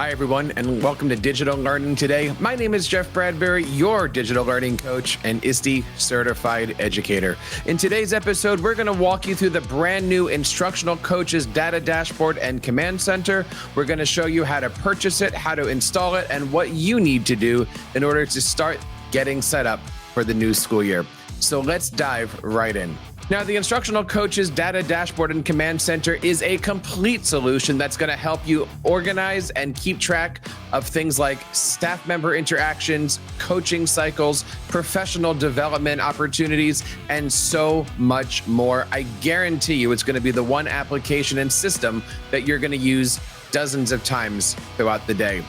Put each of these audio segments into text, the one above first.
Hi, everyone, and welcome to Digital Learning Today. My name is Jeff Bradbury, your digital learning coach and ISTE certified educator. In today's episode, we're going to walk you through the brand new Instructional Coaches data dashboard and command center. We're going to show you how to purchase it, how to install it, and what you need to do in order to start getting set up for the new school year. So let's dive right in. Now, the Instructional Coaches Data Dashboard and Command Center is a complete solution that's going to help you organize and keep track of things like staff member interactions, coaching cycles, professional development opportunities, and so much more. I guarantee you it's going to be the one application and system that you're going to use dozens of times throughout the day.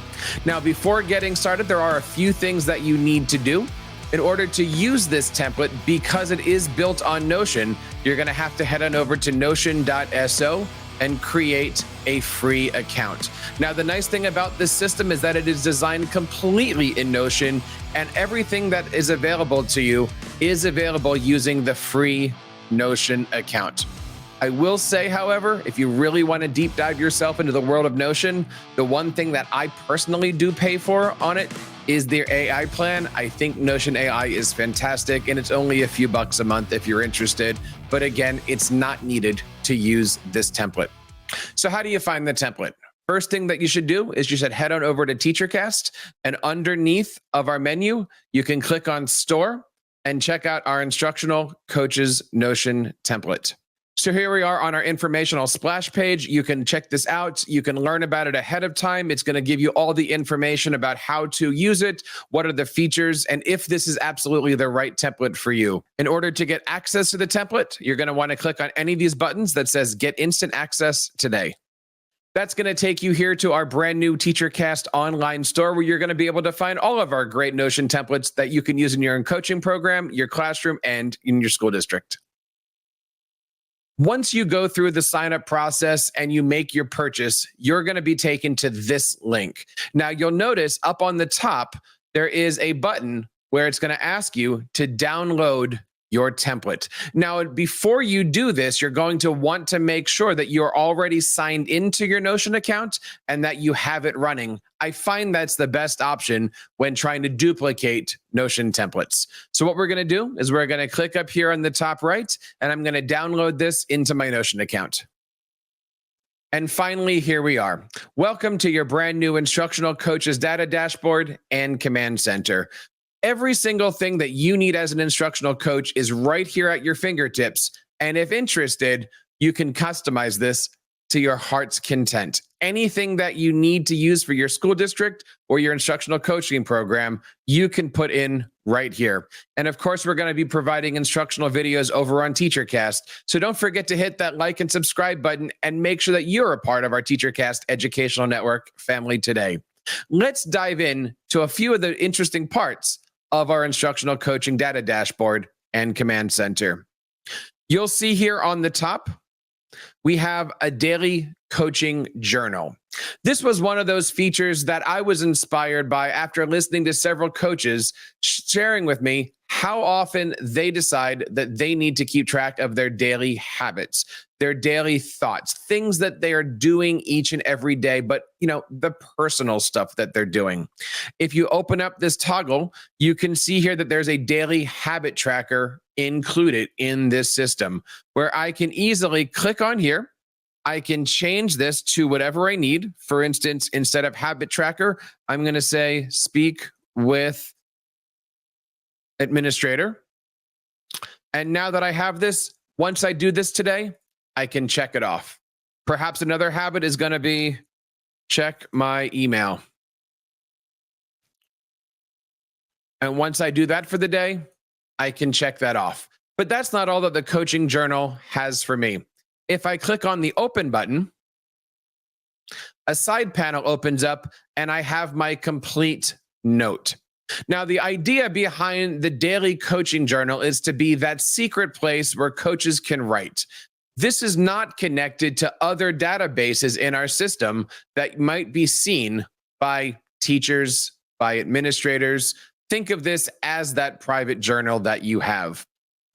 Now, before getting started, there are a few things that you need to do. In order to use this template, because it is built on Notion, you're going to have to head on over to notion.so and create a free account. Now, the nice thing about this system is that it is designed completely in Notion, and everything that is available to you is available using the free Notion account. I will say, however, if you really want to deep dive yourself into the world of Notion, the one thing that I personally do pay for on it is their AI plan. I think Notion AI is fantastic, and it's only a few bucks a month if you're interested. But again, it's not needed to use this template. So how do you find the template? First thing that you should do is you should head on over to TeacherCast, and underneath of our menu, you can click on Store and check out our Instructional Coaches Notion template. So here we are on our informational splash page. You can check this out. You can learn about it ahead of time. It's going to give you all the information about how to use it, what are the features, and if this is absolutely the right template for you. In order to get access to the template, you're going to want to click on any of these buttons that says Get Instant Access Today. That's going to take you here to our brand new TeacherCast online store, where you're going to be able to find all of our great Notion templates that you can use in your own coaching program, your classroom, and in your school district. Once you go through the sign-up process and you make your purchase, you're going to be taken to this link. Now, you'll notice up on the top, there is a button where it's going to ask you to download your template. Now, before you do this, you're going to want to make sure that you're already signed into your Notion account and that you have it running. I find that's the best option when trying to duplicate Notion templates. So what we're going to do is we're going to click up here on the top right, and I'm going to download this into my Notion account. And finally, here we are. Welcome to your brand new Instructional Coaches Data Dashboard and Command Center. Every single thing that you need as an instructional coach is right here at your fingertips. And if interested, you can customize this to your heart's content. Anything that you need to use for your school district or your instructional coaching program, you can put in right here. And of course, we're going to be providing instructional videos over on TeacherCast. So don't forget to hit that like and subscribe button and make sure that you're a part of our TeacherCast Educational Network family today. Let's dive in to a few of the interesting parts of our instructional coaching data dashboard and command center. You'll see here on the top, we have a daily coaching journal. This was one of those features that I was inspired by after listening to several coaches sharing with me how often they decide that they need to keep track of their daily habits, their daily thoughts, things that they are doing each and every day, but the personal stuff that they're doing. If you open up this toggle, you can see here that there's a daily habit tracker included in this system, where I can easily click on here. I can change this to whatever I need. For instance, instead of habit tracker, I'm going to say speak with administrator. And now that I have this, once I do this today, I can check it off. Perhaps another habit is going to be check my email. And once I do that for the day, I can check that off. But that's not all that the coaching journal has for me. If I click on the open button, a side panel opens up and I have my complete note. Now, the idea behind the daily coaching journal is to be that secret place where coaches can write. This is not connected to other databases in our system that might be seen by teachers, by administrators. Think of this as that private journal that you have.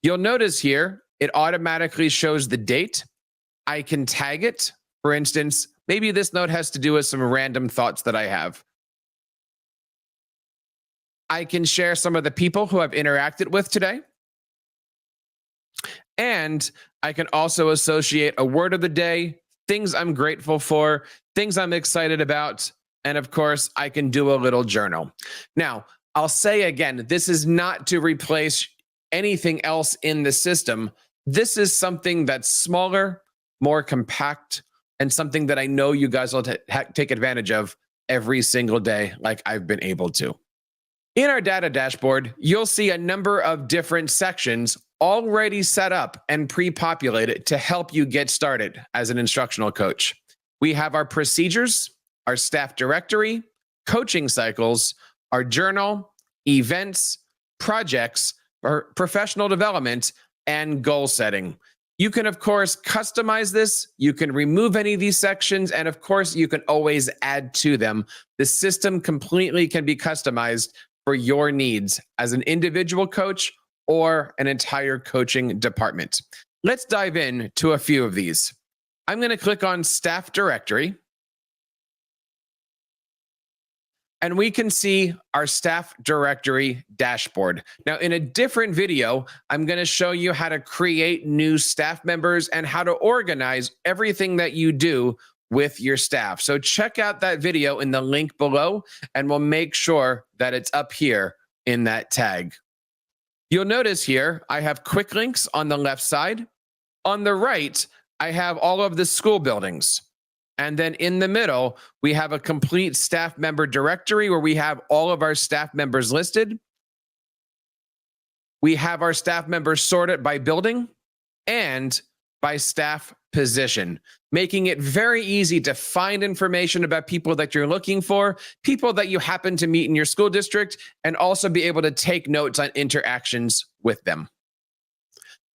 You'll notice here, it automatically shows the date. I can tag it. For instance, Maybe this note has to do with some random thoughts that I have. I can share some of the people who I've interacted with today. And I can also associate a word of the day, things I'm grateful for, things I'm excited about. And of course, I can do a little journal. Now, I'll say again, this is not to replace anything else in the system. This is something that's smaller, more compact, and something that I know you guys will take advantage of every single day, like I've been able to. In our data dashboard, you'll see a number of different sections already set up and pre-populated to help you get started as an instructional coach. We have our procedures, our staff directory, coaching cycles, our journal, events, projects, or professional development, and goal setting. You can, of course, customize this. You can remove any of these sections. And of course, you can always add to them. The system completely can be customized for your needs as an individual coach or an entire coaching department. Let's dive in to a few of these. I'm going to click on Staff Directory. And we can see our staff directory dashboard. Now, in a different video, I'm going to show you how to create new staff members and how to organize everything that you do with your staff. So check out that video in the link below, and we'll make sure that it's up here in that tag. You'll notice here, I have quick links on the left side. On the right, I have all of the school buildings. And then in the middle, we have a complete staff member directory where we have all of our staff members listed. We have our staff members sorted by building and by staff position, making it very easy to find information about people that you're looking for, people that you happen to meet in your school district, and also be able to take notes on interactions with them.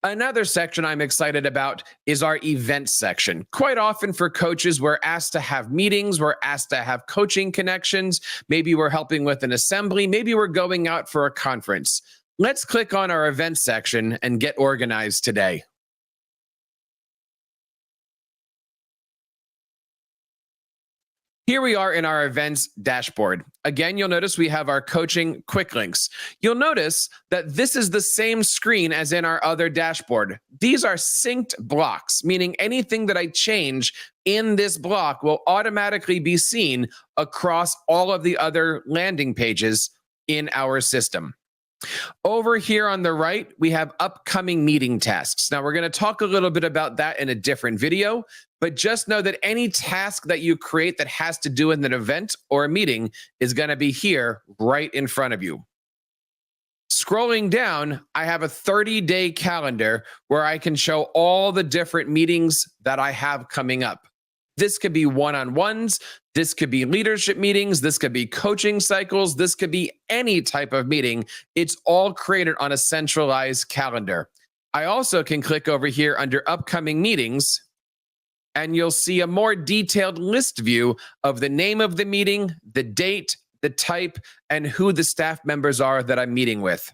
Another section I'm excited about is our events section. Quite often for coaches, we're asked to have meetings, we're asked to have coaching connections, maybe we're helping with an assembly, maybe we're going out for a conference. Let's click on our events section and get organized today. Here we are in our events dashboard. Again, you'll notice we have our coaching quick links. You'll notice that this is the same screen as in our other dashboard. These are synced blocks, meaning anything that I change in this block will automatically be seen across all of the other landing pages in our system. Over here on the right, we have upcoming meeting tasks. Now, we're going to talk a little bit about that in a different video, but just know that any task that you create that has to do with an event or a meeting is going to be here right in front of you. Scrolling down, I have a 30-day calendar where I can show all the different meetings that I have coming up. This could be one-on-ones, this could be leadership meetings, this could be coaching cycles, this could be any type of meeting. It's all created on a centralized calendar. I also can click over here under upcoming meetings, and you'll see a more detailed list view of the name of the meeting, the date, the type, and who the staff members are that I'm meeting with.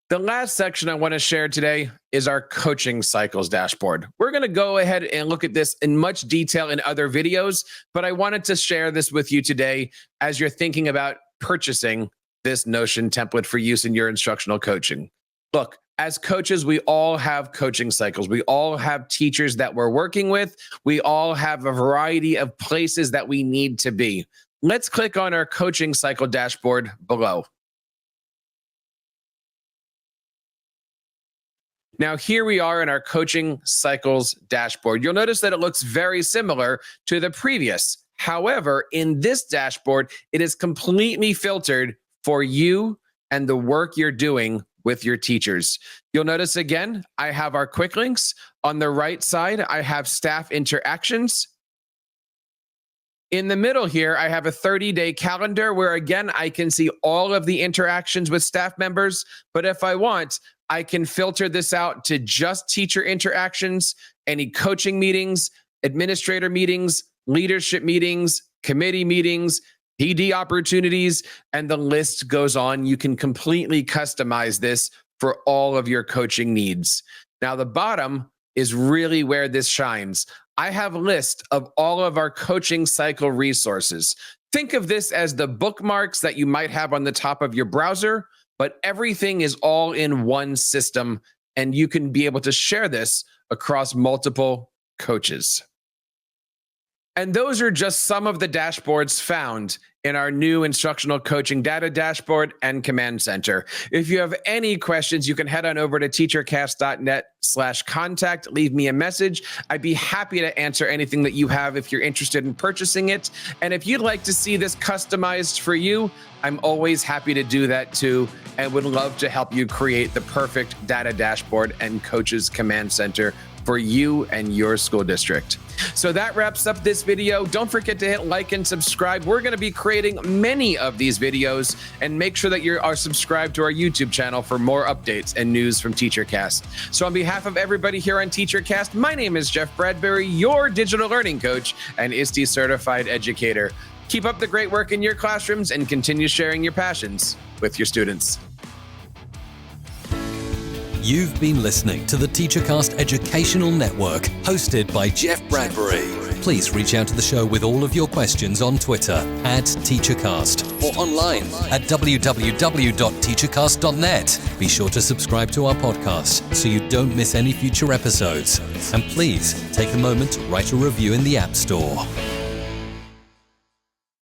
The last section I want to share today is our coaching cycles dashboard. We're going to go ahead and look at this in much detail in other videos, but I wanted to share this with you today as you're thinking about purchasing this Notion template for use in your instructional coaching. Look, as coaches, we all have coaching cycles. We all have teachers that we're working with. We all have a variety of places that we need to be. Let's click on our coaching cycle dashboard below. Now, here we are in our coaching cycles dashboard. You'll notice that it looks very similar to the previous. However, in this dashboard, it is completely filtered for you and the work you're doing with your teachers. You'll notice again, I have our quick links. On the right side, I have staff interactions. In the middle here, I have a 30-day calendar where, again, I can see all of the interactions with staff members. But if I want, I can filter this out to just teacher interactions, any coaching meetings, administrator meetings, leadership meetings, committee meetings, PD opportunities, and the list goes on. You can completely customize this for all of your coaching needs. Now, the bottom is really where this shines. I have a list of all of our coaching cycle resources. Think of this as the bookmarks that you might have on the top of your browser, but everything is all in one system, and you can be able to share this across multiple coaches. And those are just some of the dashboards found in our new instructional coaching data dashboard and command center. If you have any questions, you can head on over to teachercast.net/contact. Leave me a message. I'd be happy to answer anything that you have if you're interested in purchasing it. And if you'd like to see this customized for you, I'm always happy to do that too, and would love to help you create the perfect data dashboard and coaches command center for you and your school district. So that wraps up this video. Don't forget to hit like and subscribe. We're going to be creating many of these videos, and make sure that you are subscribed to our YouTube channel for more updates and news from TeacherCast. So on behalf of everybody here on TeacherCast, my name is Jeff Bradbury, your digital learning coach and ISTE certified educator. Keep up the great work in your classrooms and continue sharing your passions with your students. You've been listening to the TeacherCast Educational Network, hosted by Jeff Bradbury. Please reach out to the show with all of your questions on Twitter @TeacherCast or online at www.teachercast.net. Be sure to subscribe to our podcast so you don't miss any future episodes. And please take a moment to write a review in the App Store.